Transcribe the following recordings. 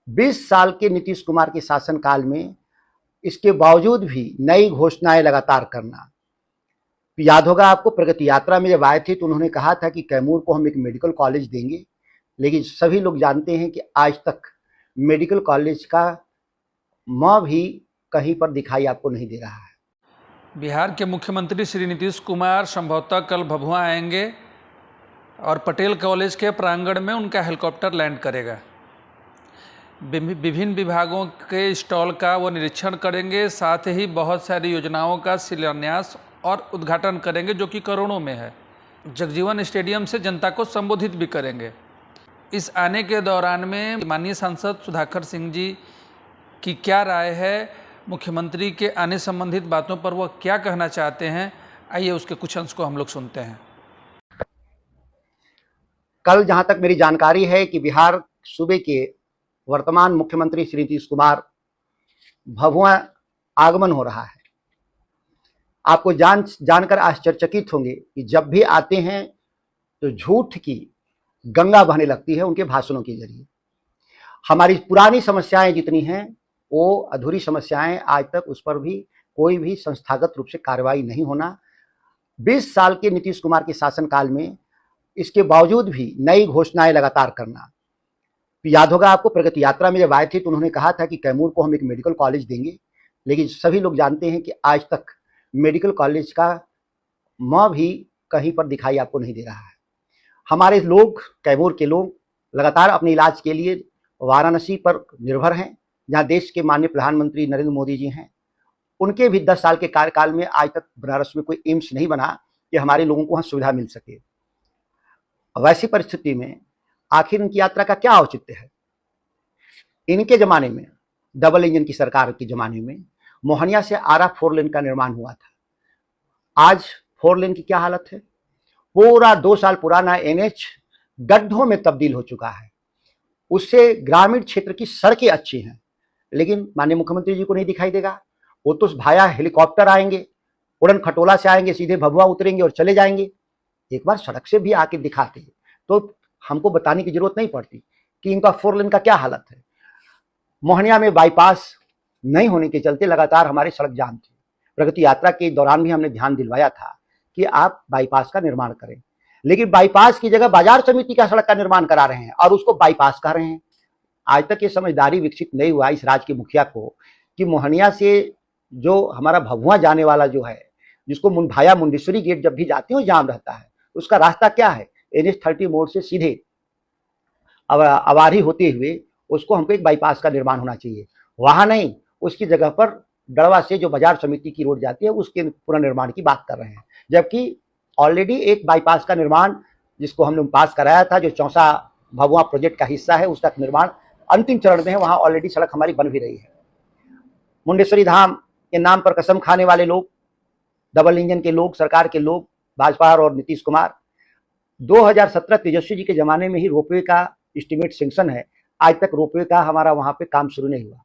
20 साल के नीतीश कुमार के शासनकाल में इसके बावजूद भी नई घोषणाएं लगातार करना। याद होगा आपको, प्रगति यात्रा में जब आए थे तो उन्होंने कहा था कि कैमूर को हम एक मेडिकल कॉलेज देंगे, लेकिन सभी लोग जानते हैं कि आज तक मेडिकल कॉलेज का म भी कहीं पर दिखाई आपको नहीं दे रहा है। बिहार के मुख्यमंत्री श्री नीतीश कुमार संभवतः कल भभुआ आएंगे और पटेल कॉलेज के प्रांगण में उनका हेलीकॉप्टर लैंड करेगा। विभिन्न विभागों के स्टॉल का वो निरीक्षण करेंगे, साथ ही बहुत सारी योजनाओं का शिलान्यास और उद्घाटन करेंगे जो कि करोड़ों में है। जगजीवन स्टेडियम से जनता को संबोधित भी करेंगे। इस आने के दौरान में माननीय सांसद सुधाकर सिंह जी की क्या राय है, मुख्यमंत्री के आने संबंधित बातों पर वो क्या कहना चाहते हैं, आइए उसके कुछ अंश को हम लोग सुनते हैं। कल जहां तक मेरी जानकारी है कि बिहार सूबे के वर्तमान मुख्यमंत्री श्री नीतीश कुमार भभुआ आगमन हो रहा है। आपको जानकर आश्चर्यचकित होंगे कि जब भी आते हैं तो झूठ की गंगा बहने लगती है उनके भाषणों के जरिए। हमारी पुरानी समस्याएं जितनी हैं वो अधूरी समस्याएं, आज तक उस पर भी कोई भी संस्थागत रूप से कार्रवाई नहीं होना। 20 साल के नीतीश कुमार के शासनकाल में इसके बावजूद भी नई घोषणाएं लगातार करना। याद होगा आपको, प्रगति यात्रा में जब आए थे तो उन्होंने कहा था कि कैमूर को हम एक मेडिकल कॉलेज देंगे, लेकिन सभी लोग जानते हैं कि आज तक मेडिकल कॉलेज का म भी कहीं पर दिखाई आपको नहीं दे रहा है। हमारे लोग, कैमूर के लोग लगातार अपने इलाज के लिए वाराणसी पर निर्भर हैं, जहां देश के माननीय प्रधानमंत्री नरेंद्र मोदी जी हैं। उनके भी 10 साल के कार्यकाल में आज तक बनारस में कोई एम्स नहीं बना कि हमारे लोगों को वहां सुविधा मिल सके। वैसी परिस्थिति में आखिर इनकी यात्रा का क्या औचित्य है? इनके जमाने में, डबल इंजन की सरकार के जमाने में, मोहनिया से आरा 4 लेन का निर्माण हुआ था। आज 4 लेन की क्या हालत है? पूरा 2 साल पुराना NH गड्ढों में तब्दील हो चुका है। उससे ग्रामीण क्षेत्र की सड़कें अच्छी हैं, लेकिन माननीय मुख्यमंत्री जी को नहीं दिखाई देगा। वो तो भाया हेलीकॉप्टर आएंगे, उड़न खटोला से आएंगे, सीधे भभुआ उतरेंगे और चले जाएंगे। एक बार सड़क से भी आके दिखाते तो हमको बताने की जरूरत नहीं पड़ती कि इनका 4 लेन का क्या हालत है। मोहनिया में बाईपास नहीं होने के चलते लगातार हमारे सड़क जाम थी। प्रगति यात्रा के दौरान भी हमने ध्यान दिलवाया था कि आप बाईपास का निर्माण करें, लेकिन बाईपास की जगह बाजार समिति का सड़क का निर्माण करा रहे हैं और उसको बाईपास कह रहे हैं। आज तक ये समझदारी विकसित नहीं हुआ इस राज्य के मुखिया को कि मोहनिया से जो हमारा भभुआ जाने वाला जो है, जिसको भाया मुंडेश्वरी गेट जब भी जाते हो जाम रहता है, उसका रास्ता क्या है? NH 30 मोड़ से सीधे अवारी होते हुए उसको हमको एक बाईपास का निर्माण होना चाहिए। वहां नहीं, उसकी जगह पर डड़वा से जो बाजार समिति की रोड जाती है उसके पुनर्निर्माण की बात कर रहे हैं, जबकि ऑलरेडी एक बाईपास का निर्माण जिसको हमने पास कराया था, जो चौसा भभुआ प्रोजेक्ट का हिस्सा है, उसका निर्माण अंतिम चरण में है। वहां ऑलरेडी सड़क हमारी बन भी रही है। मुंडेश्वरी धाम के नाम पर कसम खाने वाले लोग, डबल इंजन के लोग, सरकार के लोग, भाजपा और नीतीश कुमार, 2017 तेजस्वी जी के जमाने में ही रोपवे का एस्टीमेट सेंक्शन है। आज तक रोपवे का हमारा वहां पे काम शुरू नहीं हुआ।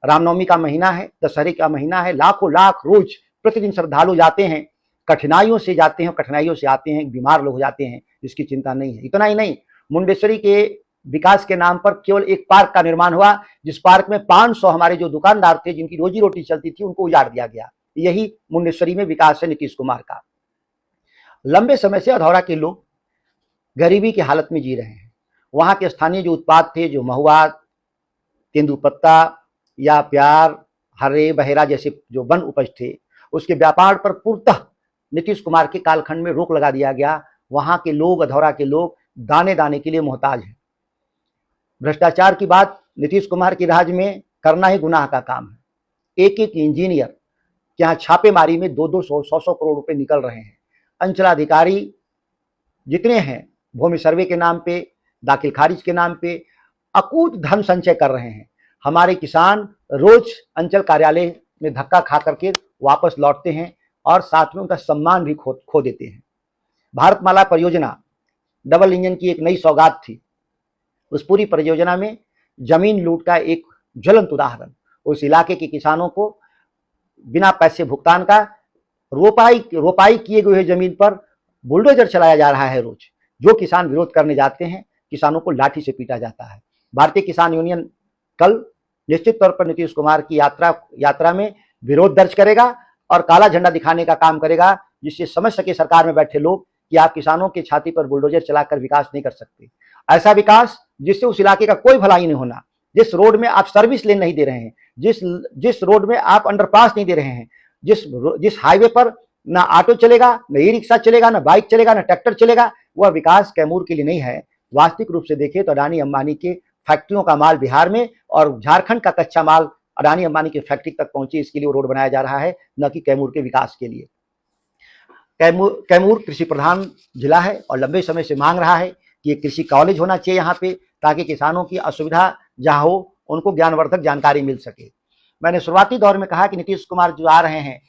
रामनवमी का महीना है, दशहरे का महीना है, लाखों लाख रोज प्रतिदिन श्रद्धालु जाते हैं, कठिनाइयों से जाते हैं, कठिनाइयों से आते हैं, बीमार लोग जाते हैं, जिसकी चिंता नहीं है। इतना ही नहीं, मुंडेश्वरी के विकास के नाम पर केवल एक पार्क का निर्माण हुआ, जिस पार्क में 500 हमारे जो दुकानदार थे, जिनकी रोजी रोटी चलती थी, उनको उजाड़ दिया गया। यही मुंडेश्वरी में विकास है नीतीश कुमार का। लंबे समय से अधौरा के लोग गरीबी की हालत में जी रहे हैं। वहां के स्थानीय जो उत्पाद थे, जो महुआ, तेंदुपत्ता या प्यार, हरे बहेरा जैसे जो वन उपज थे, उसके व्यापार पर पूर्णतः नीतीश कुमार के कालखंड में रोक लगा दिया गया। वहां के लोग, अधौरा के लोग दाने दाने के लिए मोहताज हैं। भ्रष्टाचार की बात नीतीश कुमार के राज में करना ही गुनाह का काम है। एक एक इंजीनियर के यहाँ छापेमारी में 200-100 करोड़ रुपए निकल रहे हैं। अंचलाधिकारी जितने हैं, भूमि सर्वे के नाम पे, दाखिल खारिज के नाम पे अकूत धन संचय कर रहे हैं। हमारे किसान रोज अंचल कार्यालय में धक्का खा करके वापस लौटते हैं और साथ में उनका सम्मान भी खो देते हैं। भारतमाला परियोजना डबल इंजन की एक नई सौगात थी। उस पूरी परियोजना में जमीन लूट का एक ज्वलंत उदाहरण। उस इलाके के किसानों को बिना पैसे भुगतान का रोपाई किए हुए जमीन पर बुलडोजर चलाया जा रहा है रोज। जो किसान विरोध करने जाते हैं, किसानों को लाठी से पीटा जाता है। भारतीय किसान यूनियन कल निश्चित तौर पर नीतीश कुमार की यात्रा में विरोध दर्ज करेगा और काला झंडा दिखाने का काम करेगा, जिससे समझ सके सरकार में बैठे लोग कि आप किसानों की छाती पर बुलडोजर चलाकर विकास नहीं कर सकते। ऐसा विकास जिससे उस इलाके का कोई भलाई नहीं होना, जिस रोड में आप सर्विस लेन नहीं दे रहे हैं, जिस रोड में आप अंडरपास नहीं दे रहे हैं, जिस हाईवे पर ना ऑटो चलेगा, ना ई रिक्शा चलेगा, ना बाइक चलेगा, ना ट्रैक्टर चलेगा, वह विकास कैमूर के लिए नहीं है। वास्तविक रूप से देखें तो अडानी अंबानी के फैक्ट्रियों का माल बिहार में और झारखंड का कच्चा माल अडानी अंबानी की फैक्ट्री तक पहुंचे, इसके लिए वो रोड बनाया जा रहा है, न कि कैमूर के विकास के लिए। कैमूर कृषि प्रधान जिला है और लंबे समय से मांग रहा है कि एक कृषि कॉलेज होना चाहिए यहाँ पे, ताकि किसानों की असुविधा जहाँ हो उनको ज्ञानवर्धक जानकारी मिल सके। मैंने शुरुआती दौर में कहा कि नीतीश कुमार जो आ रहे हैं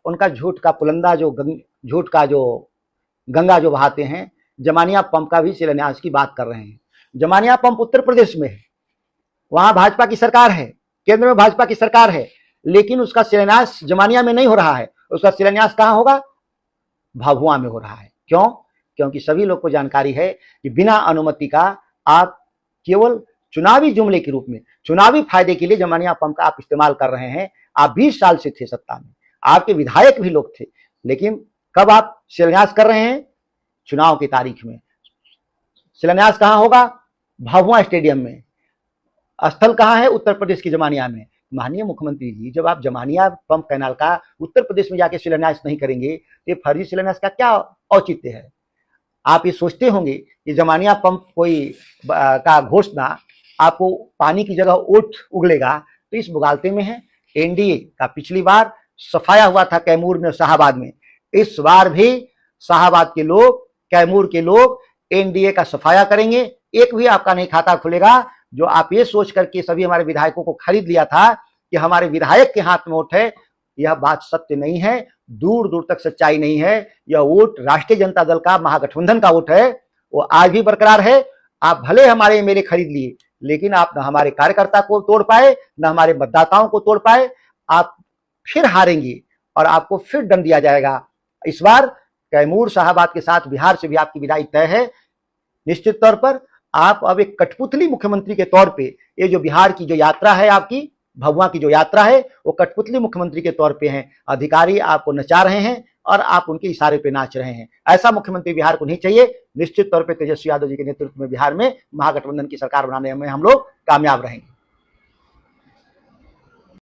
उनका झूठ का पुलंदा झूठ का जो गंगा जो बहाते हैं, जमानिया पंप का भी शिलान्यास की बात कर रहे हैं। जमानिया पंप उत्तर प्रदेश में है, वहां भाजपा की सरकार है, केंद्र में भाजपा की सरकार है, लेकिन उसका शिलान्यास जमानिया में नहीं हो रहा है। उसका शिलान्यास कहां होगा? भभुआ में हो रहा है। क्यों? क्योंकि सभी लोग को जानकारी है कि बिना अनुमति का आप केवल चुनावी जुमले के रूप में, चुनावी फायदे के लिए जमानिया पंप का आप इस्तेमाल कर रहे हैं। आप 20 साल से थे सत्ता में, आपके विधायक भी लोग थे, लेकिन कब आप शिलान्यास कर रहे हैं? चुनाव की तारीख में। शिलान्यास कहां होगा? भभुआ स्टेडियम में। स्थल कहां है? उत्तर प्रदेश की जमानिया में। माननीय मुख्यमंत्री जी, जब आप जमानिया पंप कैनाल का उत्तर प्रदेश में जाके शिलान्यास नहीं करेंगे तो फर्जी शिलान्यास का क्या औचित्य है? आप ये सोचते होंगे कि जमानिया पंप कोई का घोषणा आपको पानी की जगह ओट उगलेगा, तो इस मुगालते में है। एनडीए का पिछली बार सफाया हुआ था कैमूर में, शाहाबाद में। इस बार भी शाहाबाद के लोग, कैमूर के लोग एनडीए का सफाया करेंगे। एक भी आपका नहीं खाता खुलेगा। जो आप ये सोच करके सभी हमारे विधायकों को खरीद लिया था कि हमारे विधायक के हाथ में वोट है, यह बात सत्य नहीं है, दूर दूर तक सच्चाई नहीं है। यह वोट राष्ट्रीय जनता दल का, महागठबंधन का वोट है, वो आज भी बरकरार है। आप भले हमारे एमएलए खरीद लिए, लेकिन आप न हमारे कार्यकर्ता को तोड़ पाए, न हमारे मतदाताओं को तोड़ पाए। आप फिर हारेंगे और आपको फिर दंड दिया जाएगा। इस बार कैमूर शाहाबाद के साथ बिहार से भी आपकी विदाई तय है। निश्चित तौर पर आप अब एक कठपुतली मुख्यमंत्री के तौर पे, ये जो बिहार की जो यात्रा है, आपकी भभुआ की जो यात्रा है, वो कठपुतली मुख्यमंत्री के तौर पे हैं। अधिकारी आपको नचा रहे हैं और आप उनके इशारे पे नाच रहे हैं। ऐसा मुख्यमंत्री बिहार को नहीं चाहिए। निश्चित तौर पे तेजस्वी यादव जी के नेतृत्व में बिहार में महागठबंधन की सरकार बनाने में हम लोग कामयाब रहेंगे।